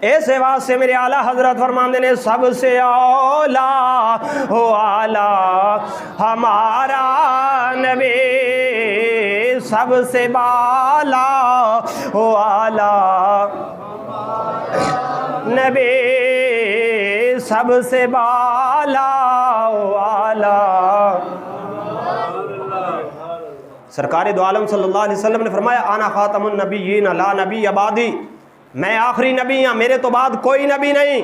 ایسے واسطے میرے اعلیٰ حضرت فرماندے نے سب سے اولا ہو اعلیٰ ہمارا نبی، سب سے بالا ہو اعلیٰ نبی، سب سے بالا ہو اعلیٰ۔ سرکار دو عالم صلی اللہ علیہ وسلم نے فرمایا انا خاتم النبیین لا نبی بعدی، میں آخری نبی ہوں، میرے تو بعد کوئی نبی نہیں۔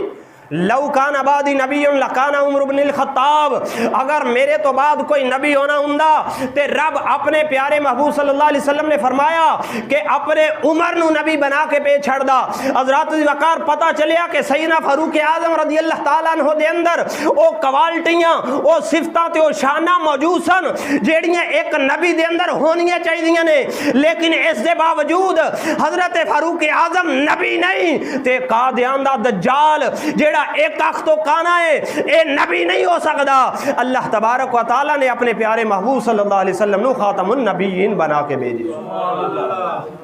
لو کان بعدی نبی لکان عمر بن الخطاب، اگر میرے تو بعد کوئی نبی ہونا ہوندا تے رب اپنے پیارے محبوب صلی اللہ علیہ وسلم نے فرمایا کہ اپنے عمر نو نبی بنا کے پہ چھڑ دا۔ حضرات وقار پتہ چلیا کہ سیدنا فاروق اعظم رضی اللہ تعالیٰ عنہ دے اندر او کوالٹیاں او صفتاں تے او شانہ موجود سن جیڑیاں ایک نبی دے اندر ہونیاں چاہیے نے، لیکن اس دے باوجود حضرت فاروق اعظم نبی نہیں تے قادیان دا دجال جیڑا ایک آنکھ تو کانا ہے اے نبی نہیں ہو سکتا۔ اللہ تبارک و تعالیٰ نے اپنے پیارے محبوب صلی اللہ علیہ وسلم نو خاتم النبیین بنا کے بھیجی۔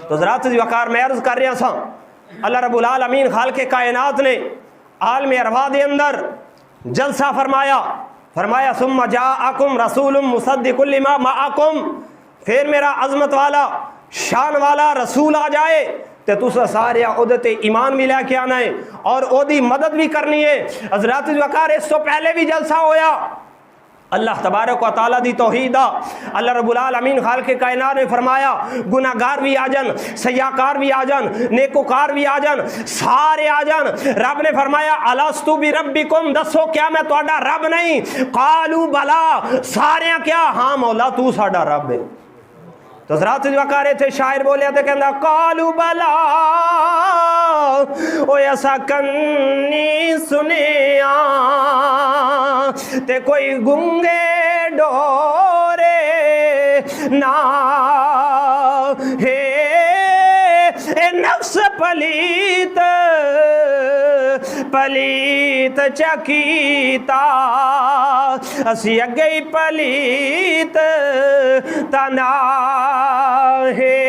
تو حضرات وقار میں عرض کر رہا سا، اللہ رب العالمین خالق کائنات نے عالم ارواح دے اندر جلسہ فرمایا ثم جاءکم رسول مصدق لما معکم، پھر میرا عظمت والا شان والا رسول آ جائے تے تسا سارے عہدے تے ایمان بھی لے کے آنا ہے اور عہدی مدد بھی کرنی ہے۔ حضرات وقار اس تو پہلے بھی جلسہ ہویا، اللہ تبارک و تعالیٰ دی توحید، اللہ رب العالمین خالق کائنات نے فرمایا گناہگار بھی آ جان، سیاکار بھی آ جان، نیکوکار بھی آ جان، سارے آ جان۔ رب نے فرمایا الستو بربکم، دسو کیا میں تہاڈا رب نہیں؟ قالوا بلا، سارے کیا ہاں مولا تو ساڈا رب ہے۔ تو حضرات وقارے تھے شاعر بولے تھے کہندا قالوا بلا او ایسا کنی سنیا تے کوئی گنگے ڈورے نا ہے اے نفس پلیت پلیت چکیتا اسی اگئی پلیت تنا ہے۔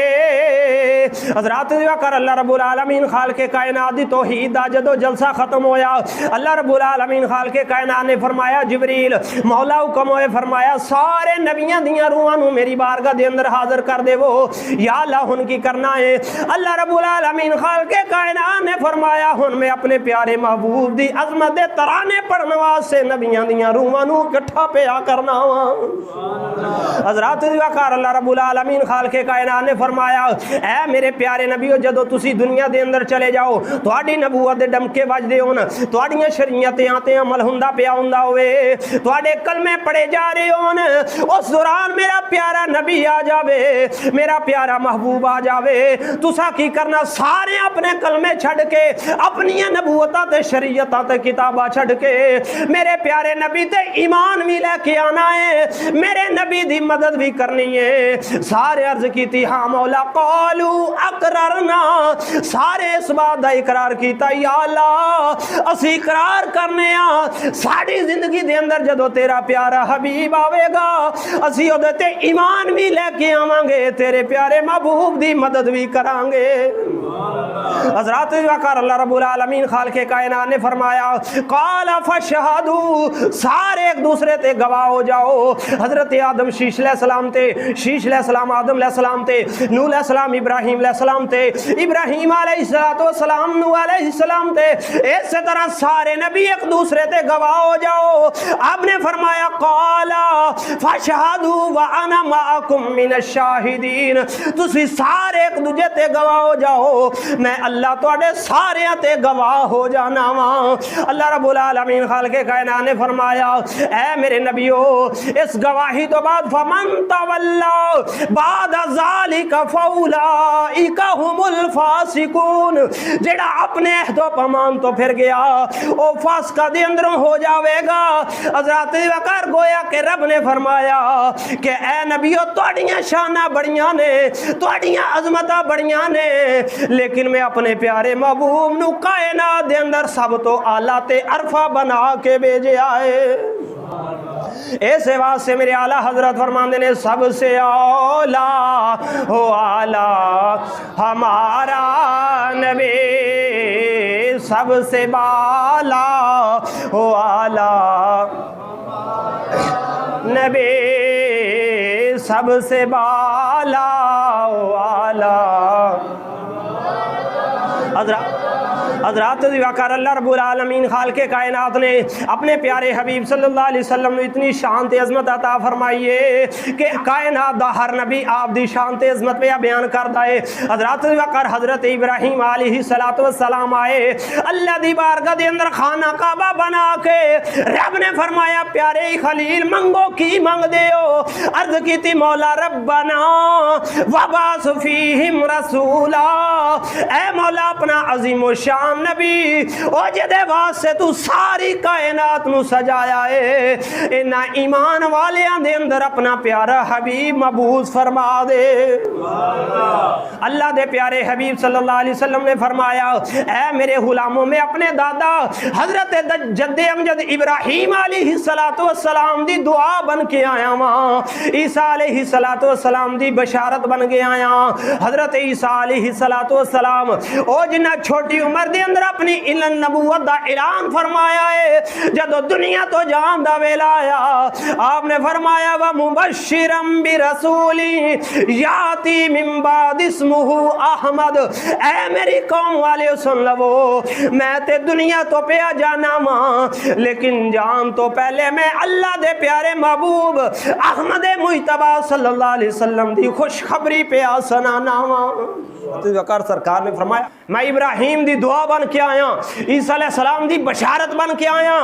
حضرات کر اللہ رب العالمین خالق کائنات دی توحید دا جدو جلسہ ختم ہویا، اللہ رب العالمین خالق کائنات نے فرمایا جبریل مولا حکم ہوئے فرمایا سارے نبیاں دیاں روحاں نو میری بارگاہ دے اندر حاضر کر دے وہ یا اللہ ہن کی کرنا ہے۔ اللہ رب العالمین خالق کائنات نے فرمایا ہن میں اپنے پیارے محبوب دی عظمت دے ترانے پڑھن واسطے نبیاں دیاں روحاں نو اکٹھا پیا کرنا وا۔ حضرات وقار اللہ رب العالمین خالق کائنات نے فرمایا اے میرے پیارے نبیو جدو تسی دنیا دے اندر چلے جاؤ تہاڈی نبوت دے ڈمکے وجدے ہون، تہاڈیاں شریعتیں آتے عمل ہوندا پیا ہوندا ہوئے، تہاڈے کلمے پڑھے جا رہے ہون، اس دوران میرا پیارا نبی آ جاوے، میرا پیارا محبوب آ جاوے، تسا کی کرنا سارے اپنے کلمے چھڑ کے اپنی نبوتاں تے شریعتاں تے کتاباں چھڑ کے میرے پیارے نبی تے ایمان بھی لے کے آنا ہے، میرے نبی دی مدد بھی کرنی ہے۔ سارے عرض کی تھی ہاں مولا قالو اقررنا، سارے اس بات دا اقرار کیتا یا اللہ اسی اقرار کرنے ہاں ساری زندگی دے اندر جدو تیرا پیارا حبیب آوے گا اسی او تے ایمان بھی لے کے آواں گے، تیرے پیارے محبوب دی مدد بھی کران گے۔ حضرات وقار اللہ رب العالمین خالق کائنات نے فرمایا قال فشہدوا، سارے ایک دوسرے تے گواہ ہو جاؤ۔ حضرت آدم شیش علیہ السلام تے، شیش علیہ السلام آدم علیہ السلام تے، نوح علیہ السلام ابراہیم علیہ السلام تے، ابراہیم علیہ السلام نوح علیہ السلام تے، اسی طرح سارے نبی ایک دوسرے تے گواہ ہو جاؤ۔ آپ نے فرمایا قال فشہدوا وانا معکم من الشاہدین، تسی سارے ایک دوجے تے گواہ ہو جاؤ، میں اللہ تواڈے سارے تے گواہ ہو جانا وا۔ اللہ رب العالمین خالق کائنات نے فرمایا اے میرے نبیو اس گواہی تو بعد فمن تولا بعد ذالک فاولئک هم الفاسقون، جڑا اپنے عہد و پیمان تو پھر گیا او فاسقہ دے اندروں ہو جاوے گا۔ حضرات وقار گویا کہ رب نے فرمایا کہ اے نبیو تواڈیاں شاناں بڑیاں نے، تواڈیاں عظمتاں بڑیاں نے، لیکن میں اپنے پیارے محبوب نو کائنات دے اندر سب تو اعلیٰ تے عرفہ بنا کے بھیجے آئے۔ ایسے واسطے میرے اعلیٰ حضرت فرماندے نے سب سے اولا ہو اعلیٰ ہمارا نبی، سب سے بالا ہو آلہ نبی سب سے بالا ہو آلہ حضرات وقار اللہ رب العالمین خالق کائنات نے اپنے پیارے حبیب صلی اللہ علیہ وسلم نے اتنی شان تے عظمت عطا فرمائی ہے کہ کائنات دا ہر نبی آپ دی شان تے عظمت پہ بیان کردا ہے۔ حضرات وقار حضرت ابراہیم علیہ السلام آئے اللہ دی بارگاہ دے اندر خانہ کعبہ بنا کے رب نے فرمایا پیارے خلیل منگو کی مانگ دے ہو؟ عرض کی تھی مولا ربنا وبعث فیہم رسولا، اے مولا اپنا عظیم و شان نبی او جدے واسطے تو ساری کائنات نو سجایا ہے، انہاں ایمان والیاں دے اندر اپنا پیارا حبیب مبعوث فرما دے۔ اللہ دے پیارے حبیب صلی اللہ علیہ وسلم نے فرمایا اے میرے غلاموں میں اپنے دادا حضرت جد امجد ابراہیم علیہ السلام دی دعا بن کے آیا ہاں، عیسیٰ علیہ السلام دی بشارت بن کے آیا۔ حضرت عیسیٰ علیہ السلام او جنہ چھوٹی عمر دے اندر اپنی علم نبوت دا اعلان فرمایا ہے، جدو دنیا تو جان دا ویلا آیا آپ نے فرمایا وَمُبَشِّرًا بِرَسُولٍ یاتی من بعد اسمہ احمد، اے میری قوم والے سن لو میں تے دنیا تو پیا جانا ماں لیکن جان تو پہلے میں اللہ دے پیارے محبوب احمد مجتبی صلی اللہ علیہ وسلم دی خوشخبری پیا سنانا ماں۔ وقار سرکار نے فرمایا میں ابراہیم دی دعا بن کے آیا، عیسیٰ علیہ السلام دی بشارت بن کے آیا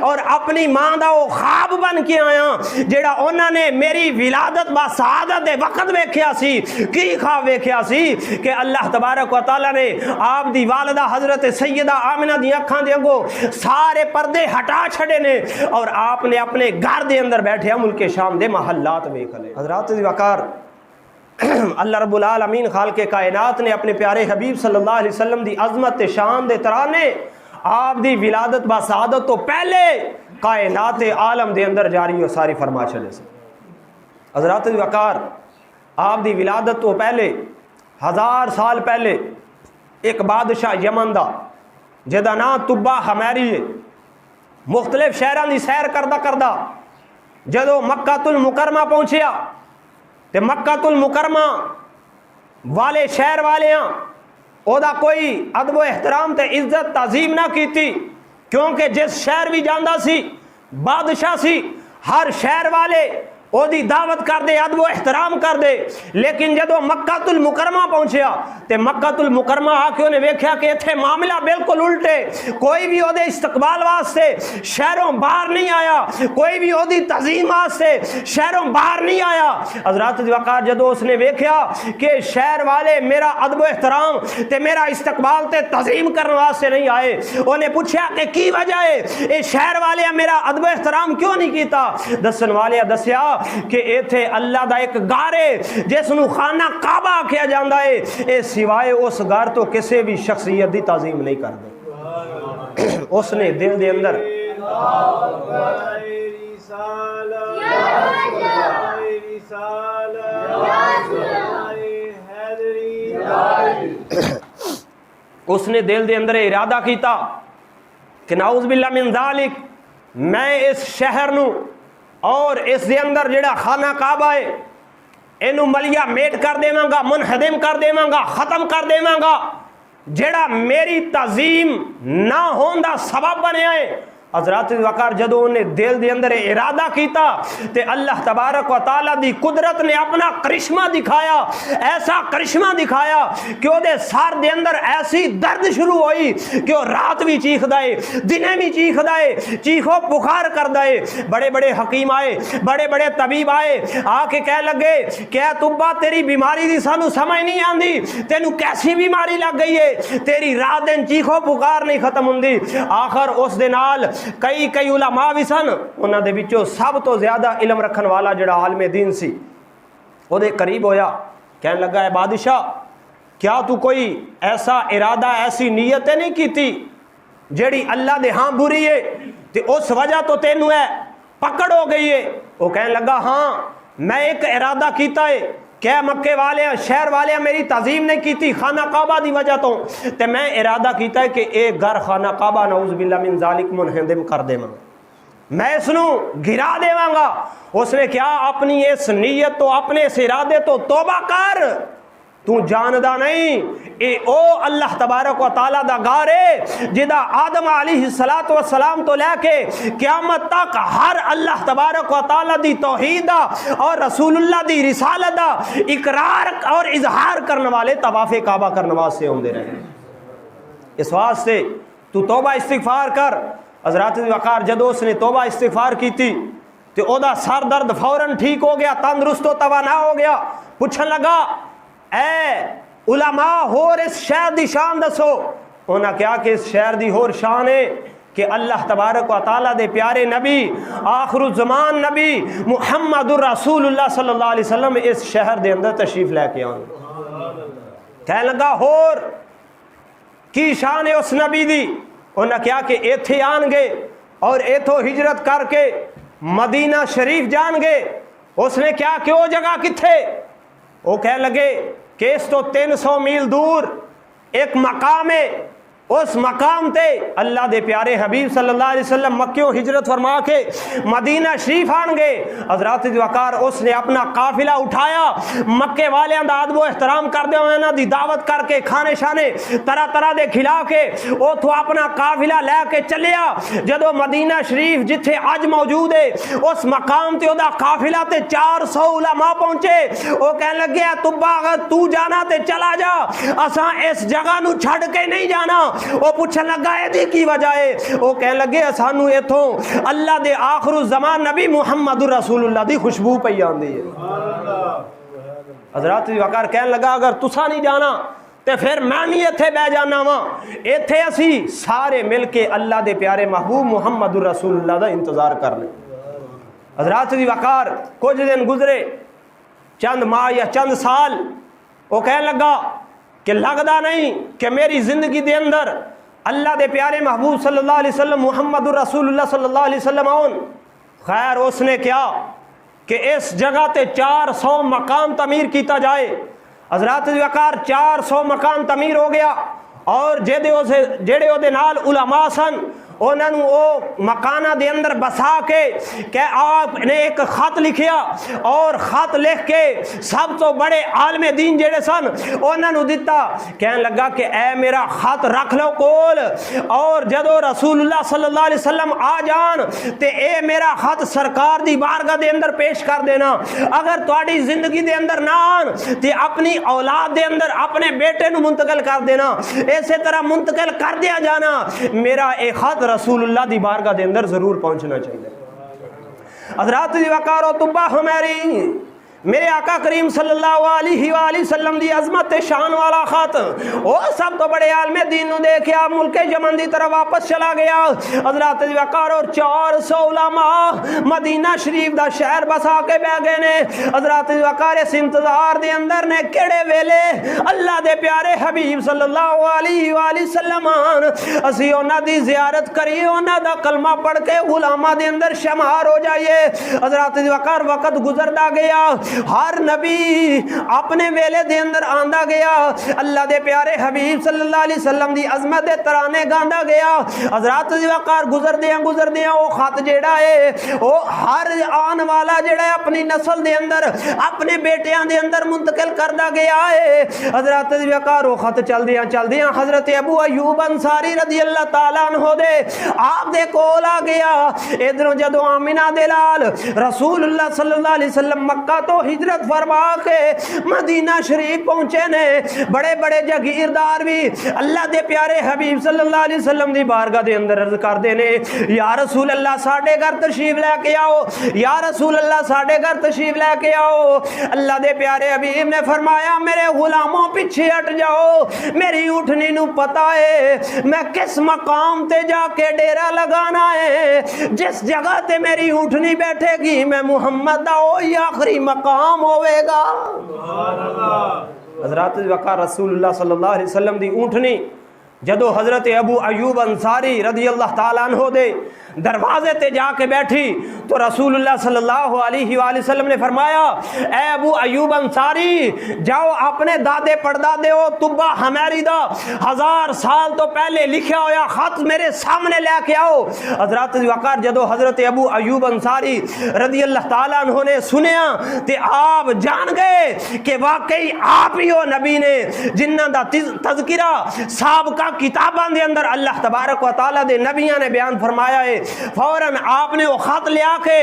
اور اپنی ماں دا وہ خواب بن کے آیا جیڑا انہوں نے میری ولادت با سعادت دے وقت ویکھیا سی۔ کی خواب ویکھیا سی کہ اللہ تبارک و تعالی نے آپ دی والدہ حضرت سیدہ آمنہ دی اکھاں دے اگوں سارے پردے ہٹا چھڑے نے اور آپ نے اپنے گھر دے اندر بیٹھے ملک شام دے محلات ویکھ لے۔ حضرات دی وقار اللہ رب العالمین خالق کائنات نے اپنے پیارے حبیب صلی اللہ علیہ وسلم دی عظمت شان دے ترانے آپ دی ولادت با سعادت تو پہلے کائنات عالم دے اندر جاری و ساری فرما چلے سے۔ حضرات وقار آپ دی ولادت تو پہلے 1000 سال پہلے ایک بادشاہ یمن دا جدا نام طبا حمیری ہے، مختلف شہران دی سیر کردہ جدو مکہ المکرمہ پہنچیا تے مکہ المکرمہ والے شہر والے ہاں او دا کوئی ادب و احترام تے عزت تعظیم نہ کی تھی، کیونکہ جس شہر بھی جاندہ سی بادشاہ سی ہر شہر والے او دی دعوت کر دے ادب و احترام کر دے، لیکن جدو مکہ المکرمہ پہنچیا تے مکہ المکرمہ آ کے انہیں ویکھیا کہ اتھے معاملہ بالکل الٹے، کوئی بھی او دے استقبال واسطے شہروں باہر نہیں آیا، کوئی بھی او دی تعظیم واسطے شہروں باہر نہیں آیا۔ حضرات وقار جدو اس نے ویکھیا کہ شہر والے میرا ادب و احترام تے میرا استقبال تے تعظیم کرنے واسطے نہیں آئے، انہیں پوچھا کہ کی وجہ ہے اے شہر والے میرا ادب و احترام کیوں نہیں کیتا؟ دسن والے دسیا کہ ایتھے اللہ دا ایک گھر ہے جس نو خانہ کعبہ کیا جاندا ہے، اے سوائے اس گھر تو کسی بھی شخصیت دی تعظیم نہیں کردے۔ اس نے دل دے اندر اس نے دل دے اندر ارادہ کیتا کہ نعوذ باللہ من ذالک میں اس شہر نو اور اس دے اندر جڑا خانہ کعبہ ہے اینو ملیا میٹ کر دیواں گا، منہدم کر دیواں گا، ختم کر دیواں گا، جڑا میری تعظیم نہ ہون دا سبب بنیا ہے۔ حضرات وقار جدو انہیں دل دے اندر ارادہ کیتا تے اللہ تبارک و تعالی دی قدرت نے اپنا کرشمہ دکھایا، ایسا کرشمہ دکھایا کہ وہ دے سار دے اندر ایسی درد شروع ہوئی کہ وہ رات بھی چیخ دائے دنے بھی چیخ دائے، چیخو پکار کر دائے۔ بڑے بڑے حکیم آئے، بڑے بڑے طبیب آئے، آ کے کہہ لگے کہ اے طبا تیری بیماری دی سانو سمجھ نہیں آندی، تینو کیسی بیماری لگ گئی ہے، تیری رات دن چیخو پکار نہیں ختم ہوندی۔ آخر اس دے نال کئی علماء بھی سن، انہاں دے وچوں سب تو زیادہ علم رکھن والا جڑا عالم دین سی وہ دے قریب ہویا، کہنے لگا ہے بادشاہ کیا تو کوئی ایسا ارادہ ایسی نیت نہیں کیتی جیڑی اللہ دے ہاں بری ہے تے اس وجہ تو تینوں ہے پکڑ ہو گئی ہے؟ وہ کہنے لگا ہاں میں ایک ارادہ کیتا ہے کہ مکے والے شہر والے میری تعظیم نہیں کی تھی خانہ کعبہ دی وجہ تو تے میں ارادہ کیتا ہے کہ ایک گھر خانہ کعبہ نعوذ باللہ من ذالک منہدم کر دے میں اس نو گرا دے گا. اس نے کیا اپنی اس نیت تو اپنے اس ارادے تو توبہ کر, تو جاندہ نہیں اے او اللہ تبارک و تعالیٰ دا گھر ہے جدا آدم علیہ السلام تو لے کے قیامت تک ہر اللہ تبارک و تعالیٰ دی توحید دا اور رسول اللہ دی رسالت دا اقرار اور اظہار کرنے والے طواف کعبہ کرنے واسطے ہوندے رہے. اس واسطے تو توبہ استغفار کر. حضرات وقار جدو اس نے توبہ استغفار کی تھی تو او دا سر درد فوراً ٹھیک ہو گیا, تندرست و توانا ہو گیا. پوچھن لگا اے علماء ہور اس شہر دی شان دسو. انہاں کیا کہ اس شہر دی ہور شان ہے کہ اللہ تبارک و تعالیٰ دے پیارے نبی آخر الزمان نبی محمد الرسول اللہ صلی اللہ علیہ وسلم اس شہر دے اندر تشریف لے کے آن. کہنے لگا ہور کی شان ہے اس نبی دی. انہاں کیا کہ ایتھے آن گے اور ایتھو ہجرت کر کے مدینہ شریف جان گے. اس نے کیا کہ وہ جگہ کتھے, وہ کہہ لگے کہ اس تو 300 میل دور ایک مقام ہے, اس مقام تے اللہ دے پیارے حبیب صلی اللہ علیہ وسلم مکیوں ہجرت فرما کے مدینہ شریف آن گے. حضرات وقار اس نے اپنا قافلہ اٹھایا, مکے والیاں دا ادب و احترام کر دے انہاں دی دعوت کر کے کھانے شانے طرح طرح دے کھلا کے اوتھوں اپنا قافلہ لے کے چلیا. جدو مدینہ شریف جتھے اج موجود ہے اس مقام تے او دا قافلہ تے 400 علماء پہنچے. او کہنے لگے تبا اگر تو جانا تے چلا جا, اساں اس جگہ نو چھڑ کے نہیں جانا. وہ پوچھن لگا ہے دی کی وجہ ہے. وہ کہنے لگے سانو ایتھوں اللہ دے آخر الزمان نبی محمد رسول اللہ دی خوشبو پئی آندی ہے. حضرات وقار کہنے لگا اگر تسا نہیں جانا تے پھر میں نہیں ایتھے بہ جانا وا, ایتھے اسی سارے مل کے اللہ دے پیارے محبوب محمد رسول اللہ دا انتظار کرنے. حضرات وقار کچھ دن گزرے, چند ماہ یا چند سال. وہ کہنے لگا کہ لگدا نہیں کہ میری زندگی دے اندر اللہ دے پیارے محبوب صلی اللہ علیہ وسلم محمد الرسول اللہ صلی اللہ علیہ وسلم آن. خیر اس نے کیا کہ اس جگہ تے 400 مقام تعمیر کیتا جائے. حضرات وقار 400 مقام تعمیر ہو گیا اور جڑے او دے نال علماء سن انہوں نے وہ مکانہ دے اندر بسا کے کہ آپ نے ایک خط لکھیا اور خط لکھ کے سب تو بڑے عالم دین جڑے سن انہوں نے دیتا. کہنے لگا کہ اے میرا خط رکھ لو کول, اور جدو رسول اللہ صلی اللہ علیہ وسلم آ جان تے اے میرا خط سرکار دی بارگاہ دے اندر پیش کر دینا. اگر تواڈی زندگی دے اندر نہ آن تے اپنی اولاد دے اندر اپنے بیٹے نو منتقل کر دینا, اسی طرح منتقل کر دیا جانا. میرا اے خط رسول اللہ دی بارگاہ دے اندر ضرور پہنچنا چاہیے. حضرات وقار و طبہ ہماری میرے آقا کریم صلی اللہ علیہ وآلہ وسلم دی عظمت شان والا خط او سب تو بڑے عالم دین نو دیکھیا ملک یمن دی طرف واپس چلا گیا. حضرات وقار اور 400 علماء مدینہ شریف دا شہر بسا کے بہ گئے نے. حضرات وقار اس انتظار دے اندر نے کیڑے ویلے اللہ دے پیارے حبیب صلی اللہ علیہ وآلہ وسلم اسی انہاں دی زیارت کریے, انہاں دا کلمہ پڑھ کے علماء دے اندر شمار ہو جائیے. حضرات وقار وقت گزردا گیا, ہر نبی اپنے ویلے دے اندر آندا گیا, اللہ دے پیارے حبیب صلی اللہ علیہ وسلم دی عظمت دے ترانے گاندا گیا. حضرات وقار گزر دیاں وہ خط جیڑا ہے وہ ہر آن والا جیڑا ہے اپنی نسل دے اندر اپنے بیٹیاں دے اندر منتقل کردا گیا ہے. حضرات وقار وہ خط چل دیاں حضرت ابو ایوب انصاری رضی اللہ تعالیٰ عنہ دے آپ دے کول آ گیا. ادھروں جدو آمنہ دے لال رسول اللہ صلی اللہ علیہ وسلم مکہ تو ہجرت فرما کے مدینہ شریف پہنچے نے, بڑے بڑے جاگیردار بھی اللہ دے پیارے حبیب صلی اللہ علیہ وسلم دی بارگاہ دے اندر عرض کر دے نے یا رسول اللہ ساڈے گھر تشریف لے کے آؤ, یا رسول اللہ ساڈے گھر تشریف لے کے آؤ. اللہ دے پیارے حبیب نے فرمایا میرے غلاموں پیچھے ہٹ جاؤ, میری اونٹنی نو پتہ ہے میں کس مقام تے جا کے ڈیرا لگانا ہے. جس جگہ تے میری اونٹنی بیٹھے گی میں محمد دا وہی آخری مقام ہوئے گا. حضرات وقار رسول اللہ صلی اللہ علیہ وسلم دی اونٹنی جدو حضرت ابو ایوب انصاری رضی اللہ تعالیٰ عنہ دے دروازے تے جا کے بیٹھی تو رسول اللہ صلی اللہ علیہ وآلہ وسلم نے فرمایا اے ابو ایوب انصاری جاؤ اپنے دادے پڑدادے ہو تبا ہمیری دا 1000 سال تو پہلے لکھا ہویا خط میرے سامنے لے کے آؤ۔ حضرت وقار جدو حضرت ابو ایوب انصاری رضی اللہ تعالیٰ عنہ نے سنیا تے آپ جان گئے کہ واقعی آپ ہی ہو نبی نے جنہ دا تذکرہ سابقہ کتاباں دے اندر اللہ تبارک و تعالیٰ دے نبیاں نے بیان فرمایا ہے۔ فوراً آپ نے وہ خط لیا کے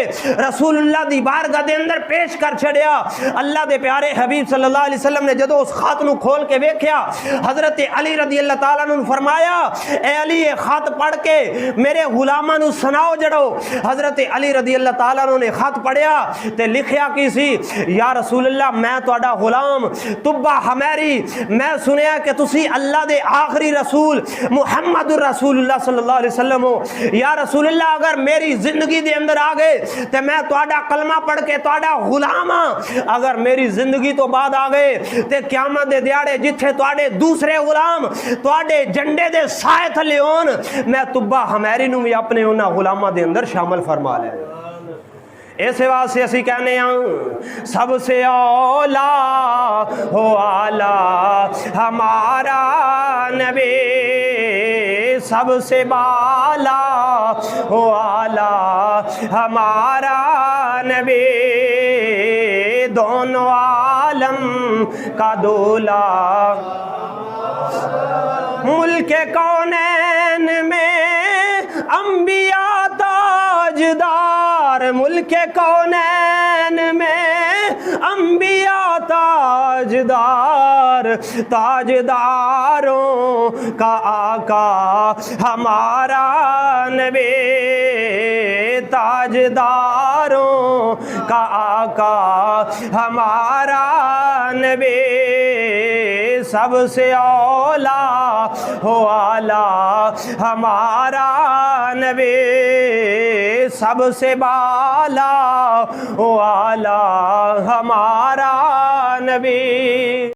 رسول اللہ دی بارگاہ دے اندر پیش کر چھڑیا۔ اللہ دے پیارے حبیب صلی اللہ علیہ وسلم نے جدو اس خط نو کھول کے ویکھیا حضرت علی رضی اللہ تعالیٰ عنہ فرمایا اے علی یہ خط پڑھ کے میرے غلاماں نو سناؤ جڑو۔ حضرت علی رضی اللہ تعالیٰ عنہ نے خط پڑھیا تے لکھیا کی سی یا رسول اللہ میں تہاڈا غلام تبا ہمیری میں سنیا کہ تسی اللہ دے آخری رسول محمد رسول اللہ صلی اللہ علیہ وسلم ہو۔ یا رسول اللہ اگر میری زندگی دے اندر آ گئے تے میں تہاڈا کلمہ پڑھ کے تہاڈا غلام ہاں، اگر میری زندگی تو بعد آ گئے تے قیامت دے دیاڑے جتھے تہاڈے دوسرے غلام تہاڈے جنڈے دے سائے تھلے ہون میں تبا ہمیری نو بھی اپنے انہاں غلاماں دے اندر شامل فرما لے۔ ایسے واسطے اسی کہنے ہیں سب سے اولا ہو اعلی ہمارا نبی سب سے بالا ہو اعلی ہمارا نبی دونوں عالم کا دولا ملک کونین میں انبیاء تاجدار ملک کونین میں انبیاء تاجدار تاجداروں کا آقا ہمارا نبی تاجداروں کا آقا ہمارا نبی سب سے اولا ہو اعلی ہمارا نبی سب سے بالا ہو اعلی ہمارا نبی۔